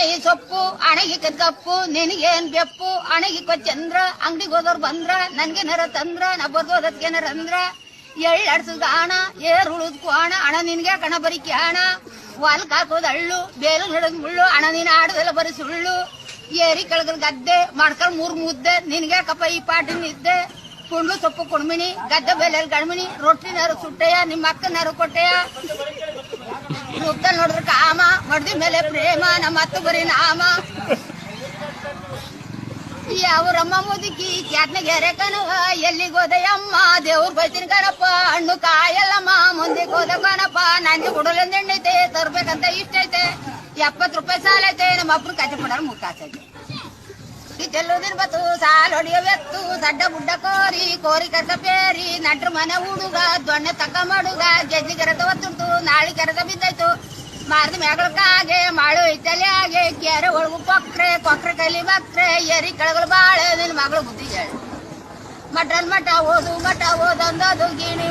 ಈ ಸೊಪ್ಪು ಅಣಗಿಕ ಕಪ್ಪು ನಿನಗೇನ್ ಬೆಪ್ಪು ಅಣಗಿಕೊ ಚಂದ್ರ ಅಂಗಡಿಗೆ ಹೋದವ್ರು ಬಂದ್ರ ನನ್ಗೇನಾರ ತಂದ್ರ ನಾ ಬರ್ದೋದಕ್ಕೇನಾರ ಅಂದ್ರ ಎಳ್ಳಾಡ್ಸದ ಹಣ ಏರ್ ಉಳಿದ್ ಹಣ ಹಣ ನಿನ್ಗೆ ಕಣ ಬರೀ ಹಣ ವಾಲ್ಕ್ ಹಾಕೋದ್ ಹಳ್ಳು ಬೇಲು ನಡೆದ್ ಮುಳ್ಳು ಹಣ ನೀನ್ ಆಡೋದೆಲ್ಲ ಬರೀ ಸುಳ್ಳು ಏರಿ ಕೆಳಗಲ್ ಗದ್ದೆ ಮಾಡ್ಕೊಂಡ್ 3 ಮುದ್ದೆ ನಿನ್ಗೆ ಕಪ್ಪ ಈ ಪಾಟಿನ ಇದ್ದೆ ಕುಂಡ್ಲು ಸೊಪ್ಪು ಕುಣ್ಮಿಣಿ ಗದ್ದೆ ಬೇಲೆಲ್ ಗಣ್ಮಿಣಿ ರೊಟ್ಟಿನಾರು ಸುಟ್ಟೆಯ ನಿಮ್ಮ ಅಕ್ಕನಾರು ಕೊಟ್ಟೆಯ ರೂಪದಲ್ಲಿ ನೋಡಿದ್ರೆ ಕಾಮ ಮಡ್ದಿ ಮೇಲೆ ಪ್ರೇಮ ನಮ್ಮ ಹತ್ತು ಬರೀ ನಾಮ ಯಾವ್ರಮ್ಮ ಮುದುಕಿ ಕ್ಯಾಟ್ನಗೆರೆ ಕಣವ ಎಲ್ಲಿಗೋದಯಮ್ಮ ದೇವ್ರ ಬೈತಿನ ಕಣಪ್ಪ ಹಣ್ಣು ಕಾಯಲ್ಲಮ್ಮ ಮುಂದೆ ಹೋದ ಕಣಪ್ಪ ನಂಗೆ ಹುಡಲೊಂದ್ ಎಣ್ಣೈತೆ ತರ್ಬೇಕಂತ ಇಷ್ಟ ಐತೆ 70 ರೂಪಾಯಿ ಸಾಲ ಐತೆ ನಮ್ಮ ಅಪ್ಪನ ಕಚ್ಚಿ ಪಡೋರು ಮುಕ್ಕಾಸೈತೆ ಚೆಲ್ಲುದಿನ ಬತ್ತು ಸಾಲ ಹೊಡಿಯವೆತ್ತು ಸಡ್ಡ ಬುಡ್ಡ ಕೋರಿ ಕರ್ದ ಪೇರಿ ನಟ್ರ ಮನೆ ಹುಡುಗ ದೊಣ್ಣೆ ತಕ್ಕ ಮಾಡುಗ ಗೆಜ್ಜಿ ಕರೆದ ಒತ್ತುಡ್ತು ನಾಳಿ ಕರೆದ ಬಿದ್ದಾಯ್ತು ಮಾರ್ದ ಮ್ಯಾಗಳಕ್ಕಾಗೆ ಮಾಡು ಇತ್ತಲೆ ಹಾಗೆ ಕೆರೆ ಒಳಗು ಕೊಕ್ರೆ ಕೈಲಿ ಬಕ್ರೆ ಏರಿ ಕೆಳಗಲು ಬಾಳೆ ನಿನ್ ಮಗಳು ಬುದ್ಧಿ ಹೇಳಿ ಮಠ ಓದು ಮಠ ಓದೊಂದದು ಗಿಣಿ